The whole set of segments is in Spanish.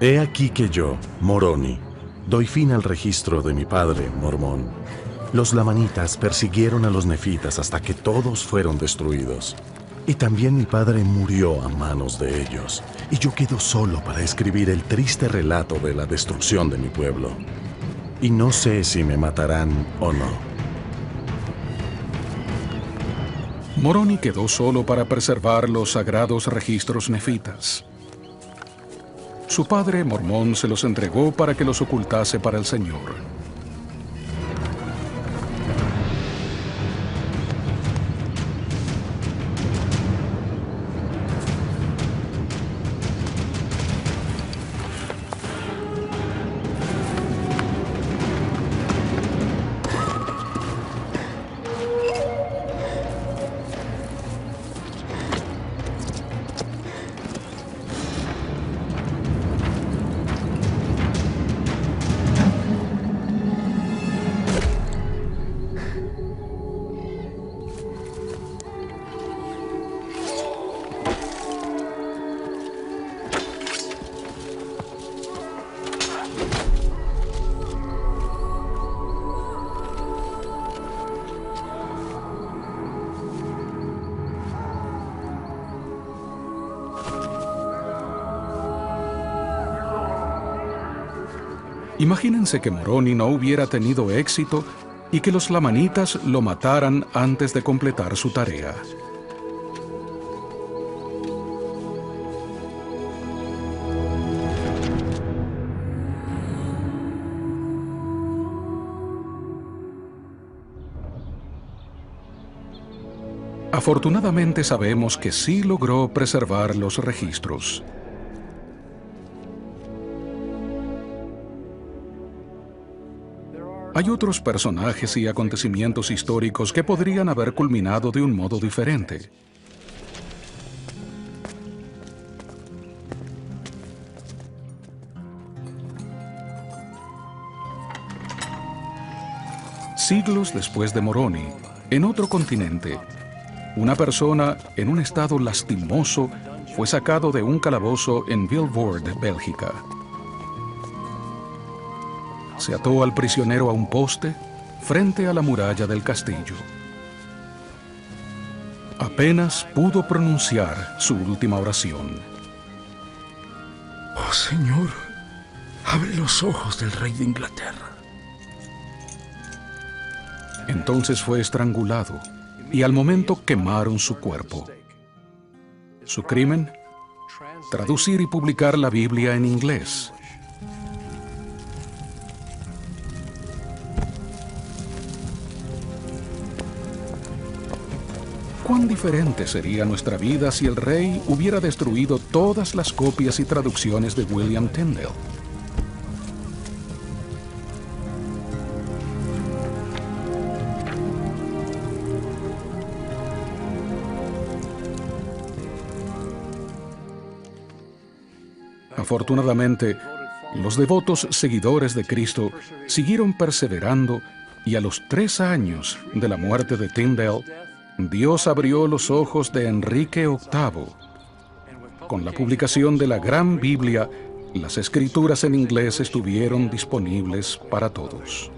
He aquí que yo, Moroni, doy fin al registro de mi padre, Mormón. Los lamanitas persiguieron a los nefitas hasta que todos fueron destruidos. Y también mi padre murió a manos de ellos, y yo quedo solo para escribir el triste relato de la destrucción de mi pueblo. Y no sé si me matarán o no. Moroni quedó solo para preservar los sagrados registros nefitas. Su padre, Mormón, se los entregó para que los ocultase para el Señor. Imagínense que Moroni no hubiera tenido éxito y que los lamanitas lo mataran antes de completar su tarea. Afortunadamente sabemos que sí logró preservar los registros. Hay otros personajes y acontecimientos históricos que podrían haber culminado de un modo diferente. Siglos después de Moroni, en otro continente, una persona en un estado lastimoso fue sacado de un calabozo en Vilvoorde, Bélgica. Se ató al prisionero a un poste frente a la muralla del castillo. Apenas pudo pronunciar su última oración. Oh, Señor, abre los ojos del rey de Inglaterra. Entonces fue estrangulado y al momento quemaron su cuerpo. Su crimen: traducir y publicar la Biblia en inglés. ¿Cuán diferente sería nuestra vida si el rey hubiera destruido todas las copias y traducciones de William Tyndale? Afortunadamente, los devotos seguidores de Cristo siguieron perseverando y a los 3 años de la muerte de Tyndale, Dios abrió los ojos de Enrique VIII. Con la publicación de la Gran Biblia, las escrituras en inglés estuvieron disponibles para todos.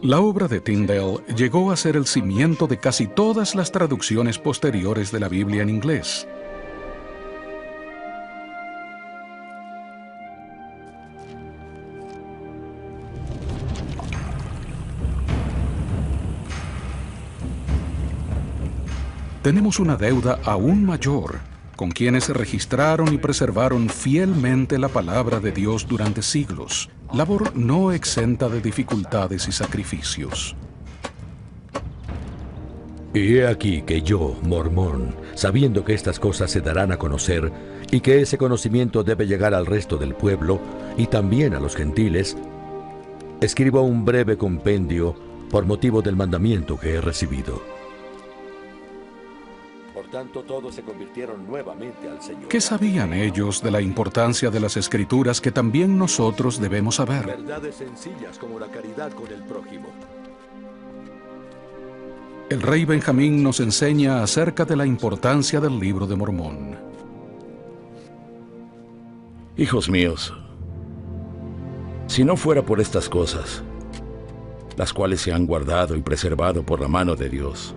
La obra de Tyndale llegó a ser el cimiento de casi todas las traducciones posteriores de la Biblia en inglés. Tenemos una deuda aún mayor con quienes registraron y preservaron fielmente la palabra de Dios durante siglos, labor no exenta de dificultades y sacrificios. Y he aquí que yo, Mormón, sabiendo que estas cosas se darán a conocer y que ese conocimiento debe llegar al resto del pueblo y también a los gentiles, escribo un breve compendio por motivo del mandamiento que he recibido. Por tanto, todos se convirtieron nuevamente al Señor. ¿Qué sabían ellos de la importancia de las Escrituras que también nosotros debemos saber? Verdades sencillas como la caridad con el prójimo. El rey Benjamín nos enseña acerca de la importancia del Libro de Mormón. Hijos míos, si no fuera por estas cosas, las cuales se han guardado y preservado por la mano de Dios,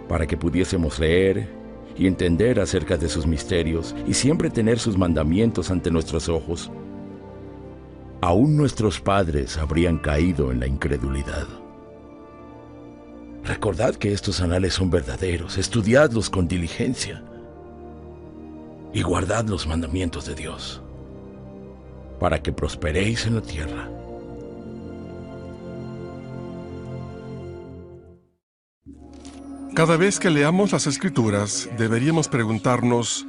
para que pudiésemos leer y entender acerca de sus misterios y siempre tener sus mandamientos ante nuestros ojos, aún nuestros padres habrían caído en la incredulidad. Recordad que estos anales son verdaderos, estudiadlos con diligencia y guardad los mandamientos de Dios, para que prosperéis en la tierra. Cada vez que leamos las Escrituras, deberíamos preguntarnos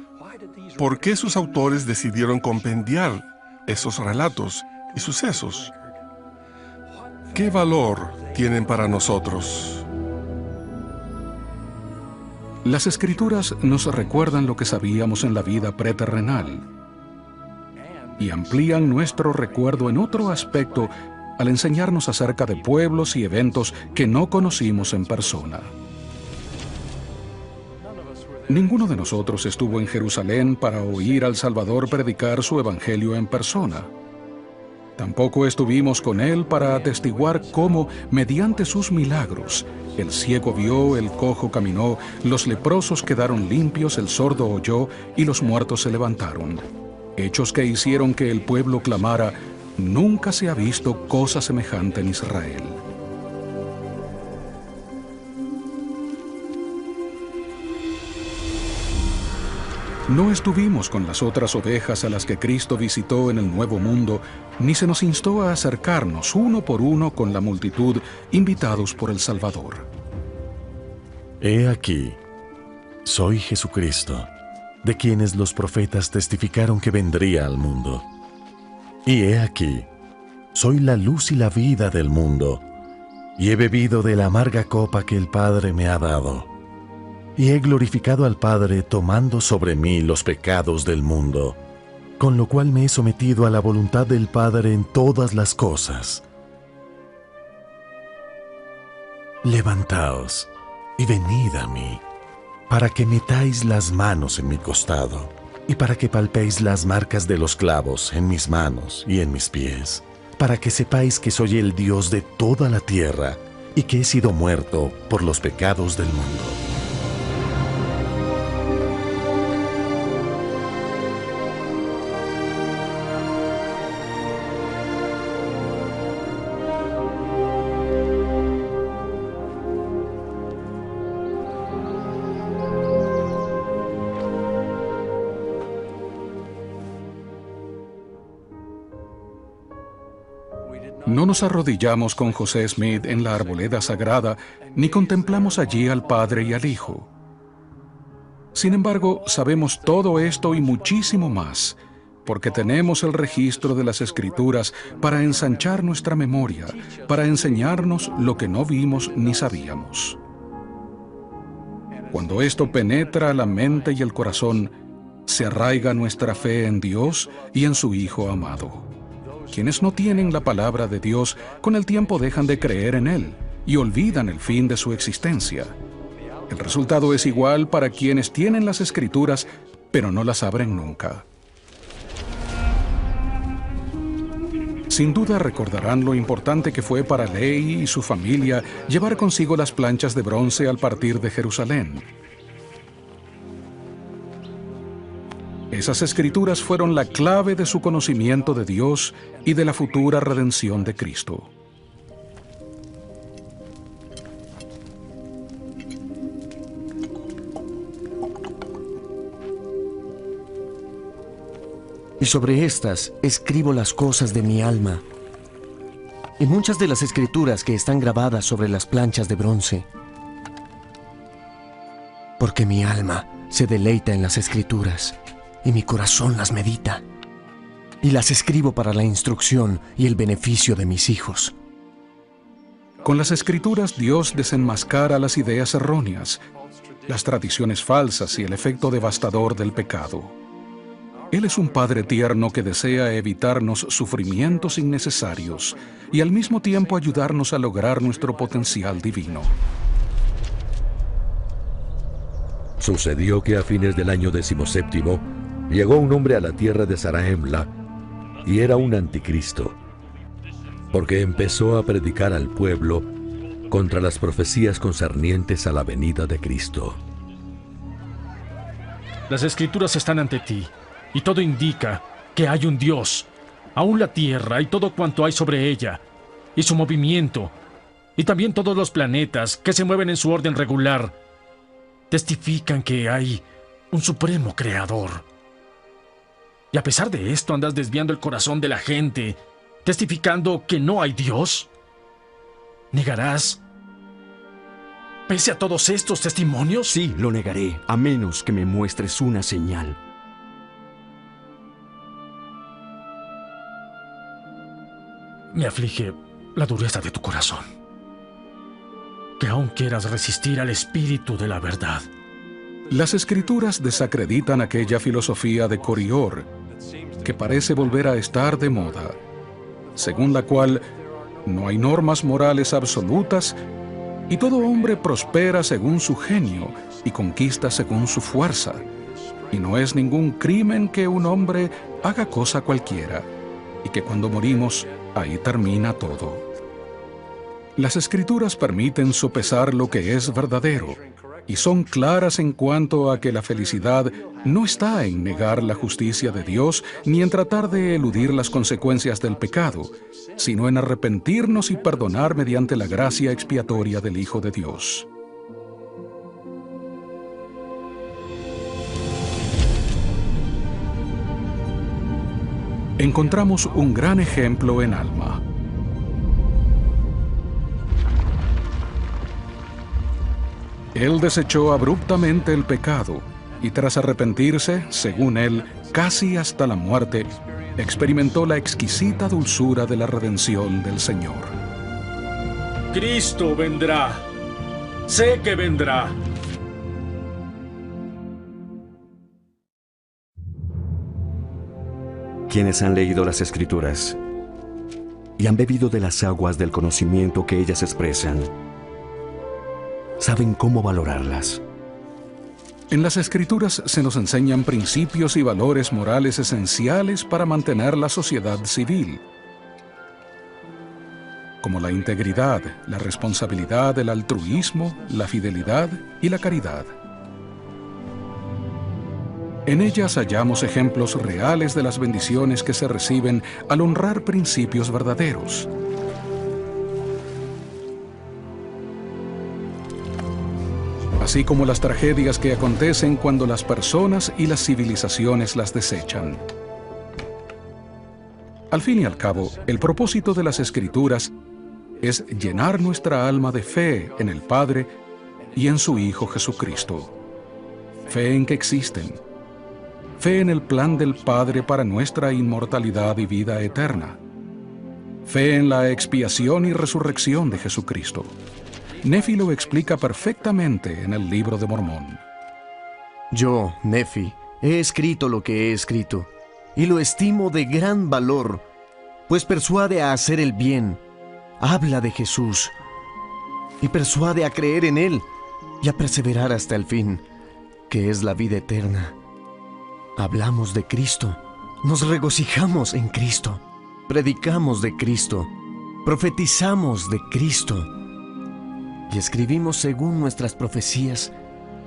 por qué sus autores decidieron compendiar esos relatos y sucesos. ¿Qué valor tienen para nosotros? Las Escrituras nos recuerdan lo que sabíamos en la vida preterrenal y amplían nuestro recuerdo en otro aspecto al enseñarnos acerca de pueblos y eventos que no conocimos en persona. Ninguno de nosotros estuvo en Jerusalén para oír al Salvador predicar su evangelio en persona. Tampoco estuvimos con él para atestiguar cómo, mediante sus milagros, el ciego vio, el cojo caminó, los leprosos quedaron limpios, el sordo oyó y los muertos se levantaron. Hechos que hicieron que el pueblo clamara: nunca se ha visto cosa semejante en Israel. No estuvimos con las otras ovejas a las que Cristo visitó en el Nuevo Mundo, ni se nos instó a acercarnos uno por uno con la multitud, invitados por el Salvador. He aquí, soy Jesucristo, de quienes los profetas testificaron que vendría al mundo. Y he aquí, soy la luz y la vida del mundo, y he bebido de la amarga copa que el Padre me ha dado. Y he glorificado al Padre tomando sobre mí los pecados del mundo, con lo cual me he sometido a la voluntad del Padre en todas las cosas. Levantaos y venid a mí, para que metáis las manos en mi costado, y para que palpéis las marcas de los clavos en mis manos y en mis pies, para que sepáis que soy el Dios de toda la tierra, y que he sido muerto por los pecados del mundo. No nos arrodillamos con José Smith en la arboleda sagrada, ni contemplamos allí al Padre y al Hijo. Sin embargo, sabemos todo esto y muchísimo más, porque tenemos el registro de las Escrituras para ensanchar nuestra memoria, para enseñarnos lo que no vimos ni sabíamos. Cuando esto penetra la mente y el corazón, se arraiga nuestra fe en Dios y en su Hijo amado. Quienes no tienen la palabra de Dios, con el tiempo dejan de creer en Él y olvidan el fin de su existencia. El resultado es igual para quienes tienen las Escrituras, pero no las abren nunca. Sin duda recordarán lo importante que fue para Lehi y su familia llevar consigo las planchas de bronce al partir de Jerusalén. Esas escrituras fueron la clave de su conocimiento de Dios y de la futura redención de Cristo. Y sobre estas escribo las cosas de mi alma. Y muchas de las escrituras que están grabadas sobre las planchas de bronce. Porque mi alma se deleita en las escrituras, y mi corazón las medita. Y las escribo para la instrucción y el beneficio de mis hijos. Con las Escrituras Dios desenmascara las ideas erróneas, las tradiciones falsas y el efecto devastador del pecado. Él es un Padre tierno que desea evitarnos sufrimientos innecesarios y al mismo tiempo ayudarnos a lograr nuestro potencial divino. Sucedió que a fines del año 17, llegó un hombre a la tierra de Zarahemla y era un anticristo, porque empezó a predicar al pueblo contra las profecías concernientes a la venida de Cristo. Las escrituras están ante ti, y todo indica que hay un Dios. Aún la tierra y todo cuanto hay sobre ella, y su movimiento, y también todos los planetas que se mueven en su orden regular, testifican que hay un supremo creador. Y a pesar de esto andas desviando el corazón de la gente, testificando que no hay Dios. ¿Negarás pese a todos estos testimonios? Sí, lo negaré, a menos que me muestres una señal. Me aflige la dureza de tu corazón, que aún quieras resistir al espíritu de la verdad. Las escrituras desacreditan aquella filosofía de Corior, que parece volver a estar de moda, según la cual no hay normas morales absolutas y todo hombre prospera según su genio y conquista según su fuerza, y no es ningún crimen que un hombre haga cosa cualquiera, y que cuando morimos, ahí termina todo. Las escrituras permiten sopesar lo que es verdadero, y son claras en cuanto a que la felicidad no está en negar la justicia de Dios ni en tratar de eludir las consecuencias del pecado, sino en arrepentirnos y perdonar mediante la gracia expiatoria del Hijo de Dios. Encontramos un gran ejemplo en Alma. Él desechó abruptamente el pecado y tras arrepentirse, según él, casi hasta la muerte, experimentó la exquisita dulzura de la redención del Señor. Cristo vendrá. Sé que vendrá. Quienes han leído las Escrituras y han bebido de las aguas del conocimiento que ellas expresan, saben cómo valorarlas. En las Escrituras se nos enseñan principios y valores morales esenciales para mantener la sociedad civil, como la integridad, la responsabilidad, el altruismo, la fidelidad y la caridad. En ellas hallamos ejemplos reales de las bendiciones que se reciben al honrar principios verdaderos. Así como las tragedias que acontecen cuando las personas y las civilizaciones las desechan. Al fin y al cabo, el propósito de las Escrituras es llenar nuestra alma de fe en el Padre y en su Hijo Jesucristo. Fe en que existen. Fe en el plan del Padre para nuestra inmortalidad y vida eterna. Fe en la expiación y resurrección de Jesucristo. Nefi lo explica perfectamente en el Libro de Mormón. Yo, Nefi, he escrito lo que he escrito, y lo estimo de gran valor, pues persuade a hacer el bien, habla de Jesús, y persuade a creer en Él, y a perseverar hasta el fin, que es la vida eterna. Hablamos de Cristo, nos regocijamos en Cristo, predicamos de Cristo, profetizamos de Cristo, y escribimos según nuestras profecías,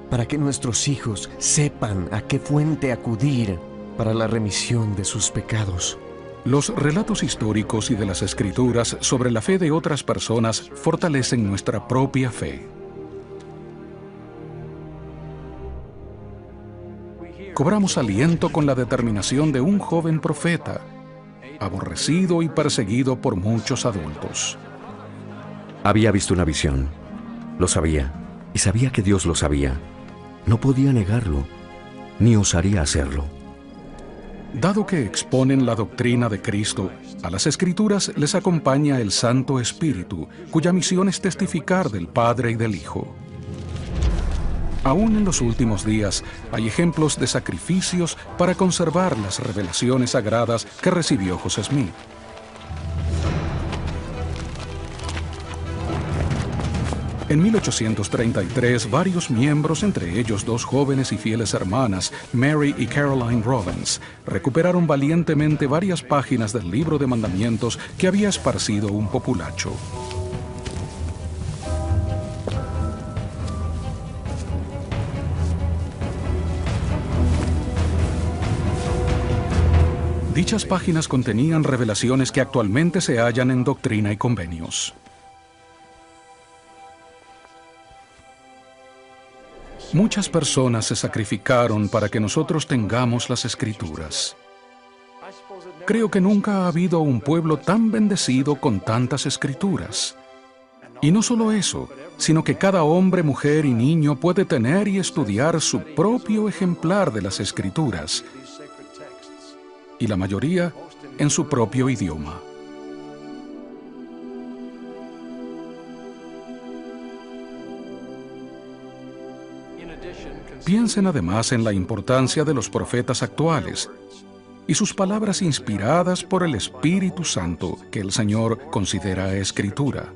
para que nuestros hijos sepan a qué fuente acudir para la remisión de sus pecados. Los relatos históricos y de las Escrituras sobre la fe de otras personas fortalecen nuestra propia fe. Cobramos aliento con la determinación de un joven profeta, aborrecido y perseguido por muchos adultos. Había visto una visión. Lo sabía, y sabía que Dios lo sabía. No podía negarlo, ni osaría hacerlo. Dado que exponen la doctrina de Cristo, a las Escrituras les acompaña el Santo Espíritu, cuya misión es testificar del Padre y del Hijo. Aún en los últimos días hay ejemplos de sacrificios para conservar las revelaciones sagradas que recibió José Smith. En 1833, varios miembros, entre ellos dos jóvenes y fieles hermanas, Mary y Caroline Robbins, recuperaron valientemente varias páginas del libro de mandamientos que había esparcido un populacho. Dichas páginas contenían revelaciones que actualmente se hallan en Doctrina y Convenios. Muchas personas se sacrificaron para que nosotros tengamos las Escrituras. Creo que nunca ha habido un pueblo tan bendecido con tantas Escrituras. Y no solo eso, sino que cada hombre, mujer y niño puede tener y estudiar su propio ejemplar de las Escrituras, y la mayoría en su propio idioma. Piensen además en la importancia de los profetas actuales y sus palabras inspiradas por el Espíritu Santo que el Señor considera Escritura.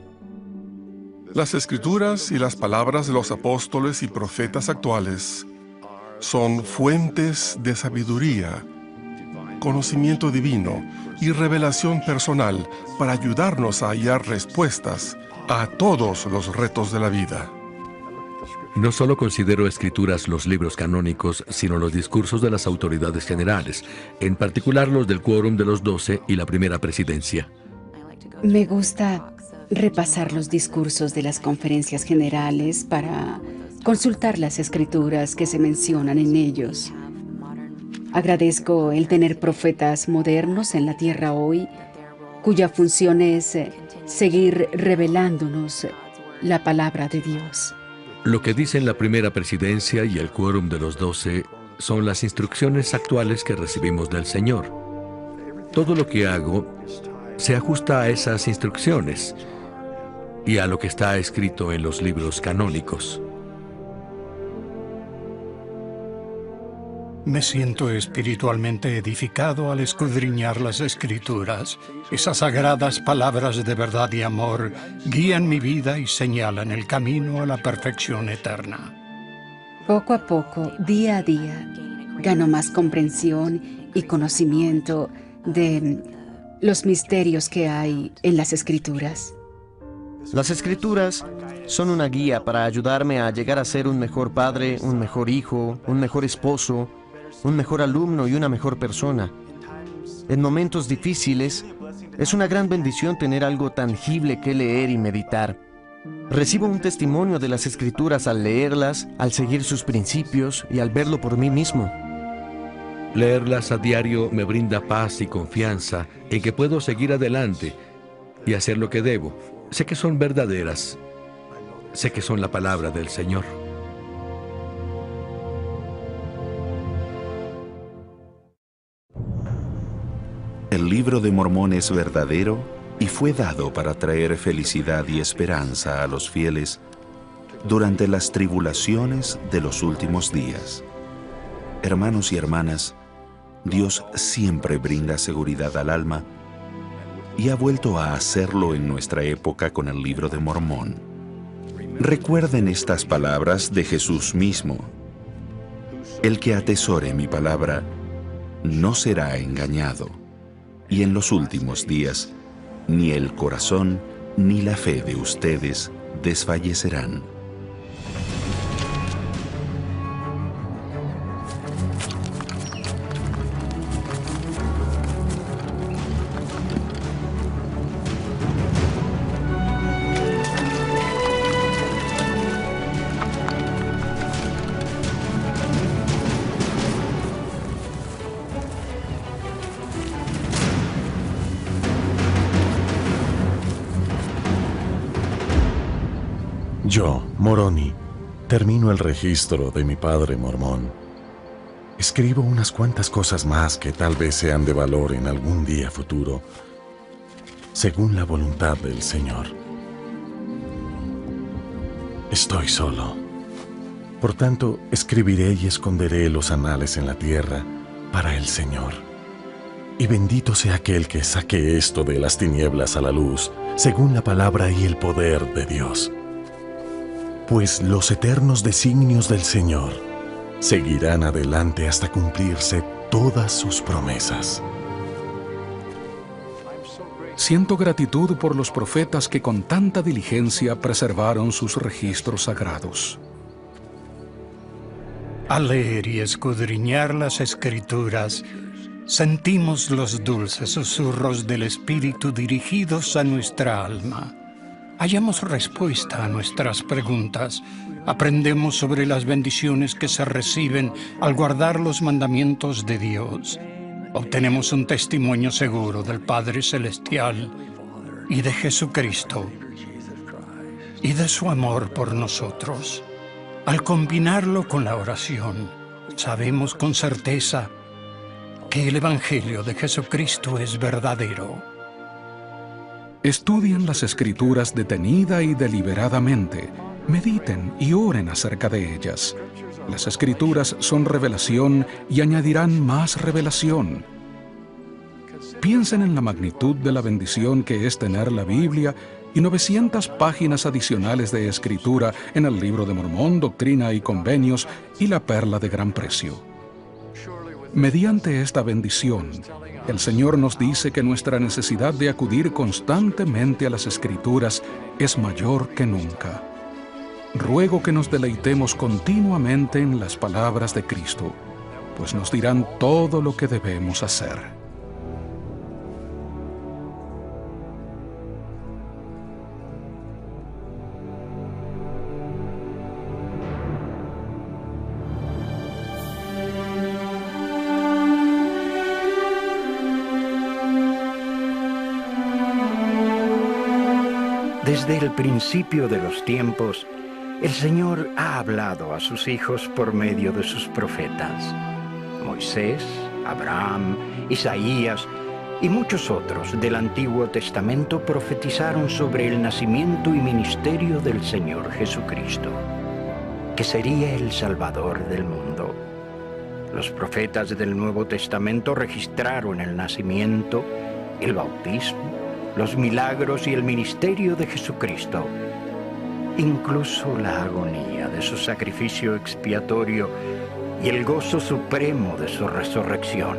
Las Escrituras y las palabras de los apóstoles y profetas actuales son fuentes de sabiduría, conocimiento divino y revelación personal para ayudarnos a hallar respuestas a todos los retos de la vida. No solo considero Escrituras los libros canónicos, sino los discursos de las autoridades generales, en particular los del Quórum de los 12 y la Primera Presidencia. Me gusta repasar los discursos de las conferencias generales para consultar las Escrituras que se mencionan en ellos. Agradezco el tener profetas modernos en la tierra hoy, cuya función es seguir revelándonos la palabra de Dios. Lo que dicen la Primera Presidencia y el Quórum de los 12 son las instrucciones actuales que recibimos del Señor. Todo lo que hago se ajusta a esas instrucciones y a lo que está escrito en los libros canónicos. Me siento espiritualmente edificado al escudriñar las Escrituras. Esas sagradas palabras de verdad y amor guían mi vida y señalan el camino a la perfección eterna. Poco a poco, día a día, gano más comprensión y conocimiento de los misterios que hay en las Escrituras. Las Escrituras son una guía para ayudarme a llegar a ser un mejor padre, un mejor hijo, un mejor esposo, un mejor alumno y una mejor persona. En momentos difíciles, es una gran bendición tener algo tangible que leer y meditar. Recibo un testimonio de las Escrituras al leerlas, al seguir sus principios y al verlo por mí mismo. Leerlas a diario me brinda paz y confianza en que puedo seguir adelante y hacer lo que debo. Sé que son verdaderas. Sé que son la palabra del Señor. El libro de Mormón es verdadero y fue dado para traer felicidad y esperanza a los fieles durante las tribulaciones de los últimos días. Hermanos y hermanas, Dios siempre brinda seguridad al alma y ha vuelto a hacerlo en nuestra época con el libro de Mormón. Recuerden estas palabras de Jesús mismo. El que atesore mi palabra no será engañado. Y en los últimos días, ni el corazón ni la fe de ustedes desfallecerán. Yo, Moroni, termino el registro de mi padre mormón. Escribo unas cuantas cosas más que tal vez sean de valor en algún día futuro, según la voluntad del Señor. Estoy solo. Por tanto, escribiré y esconderé los anales en la tierra para el Señor. Y bendito sea aquel que saque esto de las tinieblas a la luz, según la palabra y el poder de Dios. pues los eternos designios del Señor seguirán adelante hasta cumplirse todas sus promesas. Siento gratitud por los profetas que con tanta diligencia preservaron sus registros sagrados. Al leer y escudriñar las Escrituras, sentimos los dulces susurros del Espíritu dirigidos a nuestra alma. Hallamos respuesta a nuestras preguntas. Aprendemos sobre las bendiciones que se reciben al guardar los mandamientos de Dios. Obtenemos un testimonio seguro del Padre Celestial y de Jesucristo y de su amor por nosotros. Al combinarlo con la oración, sabemos con certeza que el Evangelio de Jesucristo es verdadero. Estudien las Escrituras detenida y deliberadamente. Mediten y oren acerca de ellas. Las Escrituras son revelación y añadirán más revelación. Piensen en la magnitud de la bendición que es tener la Biblia y 900 páginas adicionales de escritura en el Libro de Mormón, Doctrina y Convenios y la Perla de Gran Precio. Mediante esta bendición, el Señor nos dice que nuestra necesidad de acudir constantemente a las Escrituras es mayor que nunca. Ruego que nos deleitemos continuamente en las palabras de Cristo, pues nos dirán todo lo que debemos hacer. Desde el principio de los tiempos, el Señor ha hablado a sus hijos por medio de sus profetas. Moisés, Abraham, Isaías y muchos otros del Antiguo Testamento profetizaron sobre el nacimiento y ministerio del Señor Jesucristo, que sería el Salvador del mundo. Los profetas del Nuevo Testamento registraron el nacimiento, el bautismo, los milagros y el ministerio de Jesucristo, incluso la agonía de su sacrificio expiatorio y el gozo supremo de su resurrección.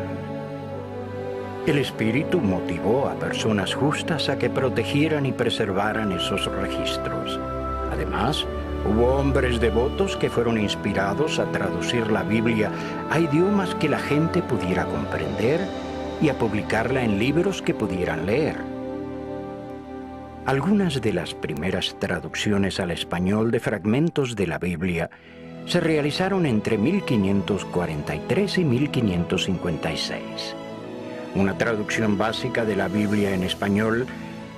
El Espíritu motivó a personas justas a que protegieran y preservaran esos registros. Además, hubo hombres devotos que fueron inspirados a traducir la Biblia a idiomas que la gente pudiera comprender y a publicarla en libros que pudieran leer. Algunas de las primeras traducciones al español de fragmentos de la Biblia se realizaron entre 1543 y 1556. Una traducción básica de la Biblia en español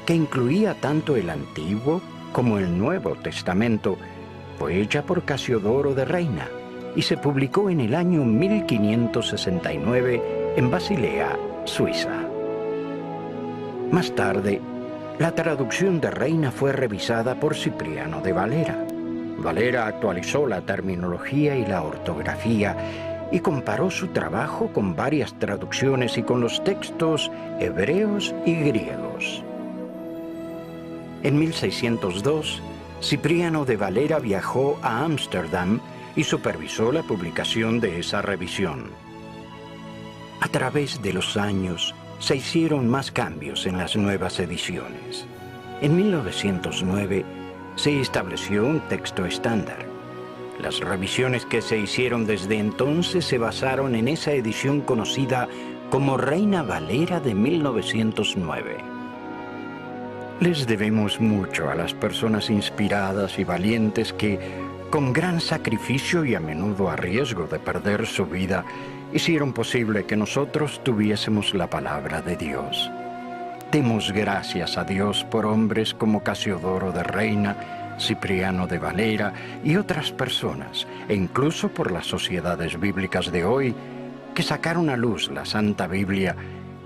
que incluía tanto el Antiguo como el Nuevo Testamento fue hecha por Casiodoro de Reina y se publicó en el año 1569 en Basilea, Suiza. Más tarde, la traducción de Reina fue revisada por Cipriano de Valera. Valera actualizó la terminología y la ortografía y comparó su trabajo con varias traducciones y con los textos hebreos y griegos. En 1602, Cipriano de Valera viajó a Ámsterdam y supervisó la publicación de esa revisión. A través de los años, se hicieron más cambios en las nuevas ediciones. En 1909 se estableció un texto estándar. Las revisiones que se hicieron desde entonces se basaron en esa edición conocida como Reina Valera de 1909. Les debemos mucho a las personas inspiradas y valientes que, con gran sacrificio y a menudo a riesgo de perder su vida, hicieron posible que nosotros tuviésemos la palabra de Dios. Demos gracias a Dios por hombres como Casiodoro de Reina, Cipriano de Valera y otras personas, e incluso por las sociedades bíblicas de hoy, que sacaron a luz la Santa Biblia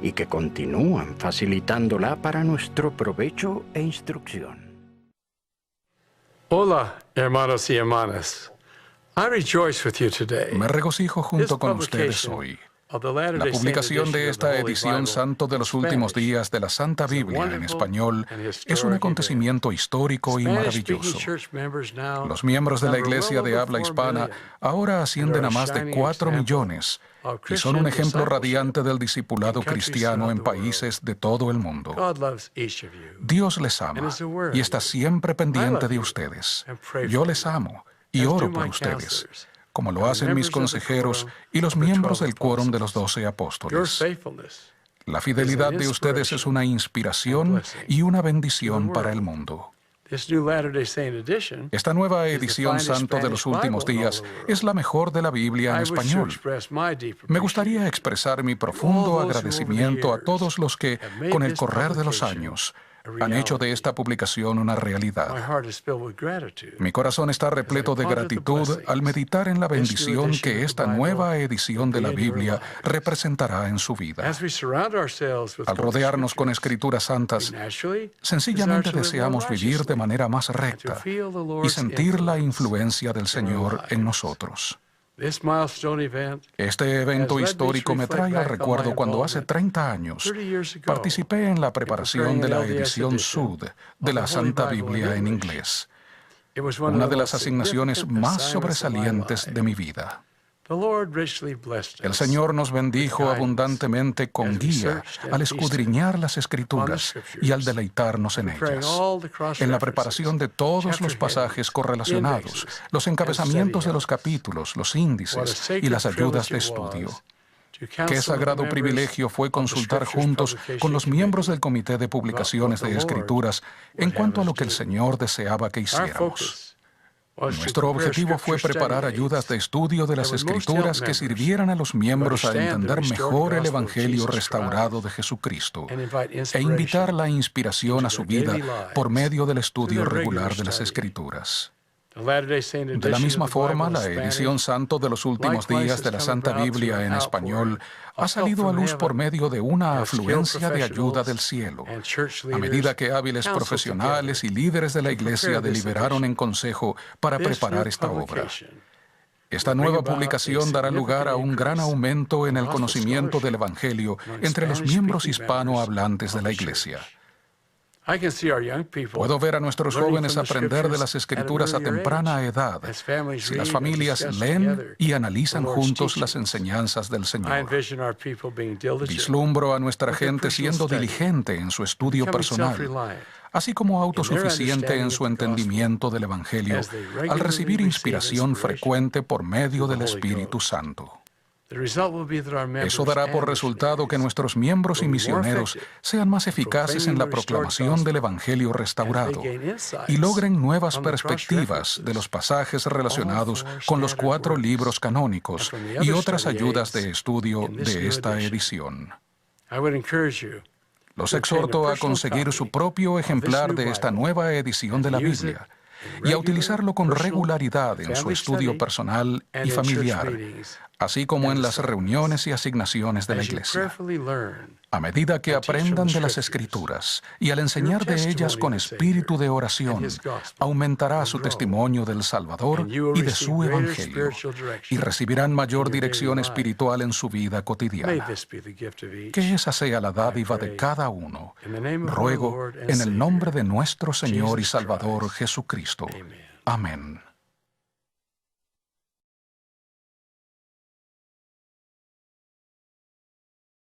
y que continúan facilitándola para nuestro provecho e instrucción. Hola, hermanos y hermanas. I rejoice with you today. Me regocijo junto con ustedes hoy. La publicación de esta edición Santo de los Últimos Días de la Santa Biblia en español es un acontecimiento histórico y maravilloso. Los miembros de la Iglesia de habla hispana ahora ascienden a más de 4 millones y son un ejemplo radiante del discipulado cristiano en países de todo el mundo. Dios les ama y está siempre pendiente de ustedes. Yo les amo y oro por ustedes, como lo hacen mis consejeros y los miembros del quórum de los 12 apóstoles. La fidelidad de ustedes es una inspiración y una bendición para el mundo. Esta nueva edición Santo de los Últimos Días es la mejor de la Biblia en español. Me gustaría expresar mi profundo agradecimiento a todos los que, con el correr de los años, han hecho de esta publicación una realidad. Mi corazón está repleto de gratitud al meditar en la bendición que esta nueva edición de la Biblia representará en su vida. Al rodearnos con escrituras santas, sencillamente deseamos vivir de manera más recta y sentir la influencia del Señor en nosotros. Este evento histórico me trae al recuerdo cuando hace 30 años participé en la preparación de la edición Sud de la Santa Biblia en inglés, una de las asignaciones más sobresalientes de mi vida. El Señor nos bendijo abundantemente con guía al escudriñar las Escrituras y al deleitarnos en ellas. En la preparación de todos los pasajes correlacionados, los encabezamientos de los capítulos, los índices y las ayudas de estudio. Qué sagrado privilegio fue consultar juntos con los miembros del Comité de Publicaciones de Escrituras en cuanto a lo que el Señor deseaba que hiciéramos. Nuestro objetivo fue preparar ayudas de estudio de las Escrituras que sirvieran a los miembros a entender mejor el Evangelio restaurado de Jesucristo e invitar la inspiración a su vida por medio del estudio regular de las Escrituras. De la misma forma, la edición Santo de los Últimos Días de la Santa Biblia en español ha salido a luz por medio de una afluencia de ayuda del cielo, a medida que hábiles profesionales y líderes de la Iglesia deliberaron en consejo para preparar esta obra. Esta nueva publicación dará lugar a un gran aumento en el conocimiento del Evangelio entre los miembros hispanohablantes de la Iglesia. Puedo ver a nuestros jóvenes aprender de las Escrituras a temprana edad, si las familias leen y analizan juntos las enseñanzas del Señor. Vislumbro a nuestra gente siendo diligente en su estudio personal, así como autosuficiente en su entendimiento del Evangelio, al recibir inspiración frecuente por medio del Espíritu Santo. Eso dará por resultado que nuestros miembros y misioneros sean más eficaces en la proclamación del Evangelio restaurado y logren nuevas perspectivas de los pasajes relacionados con los 4 libros canónicos y otras ayudas de estudio de esta edición. Los exhorto a conseguir su propio ejemplar de esta nueva edición de la Biblia y a utilizarlo con regularidad en su estudio personal y familiar, así como en las reuniones y asignaciones de la Iglesia. A medida que aprendan de las Escrituras y al enseñar de ellas con espíritu de oración, aumentará su testimonio del Salvador y de su Evangelio, y recibirán mayor dirección espiritual en su vida cotidiana. Que esa sea la dádiva de cada uno. Ruego en el nombre de nuestro Señor y Salvador Jesucristo. Amén.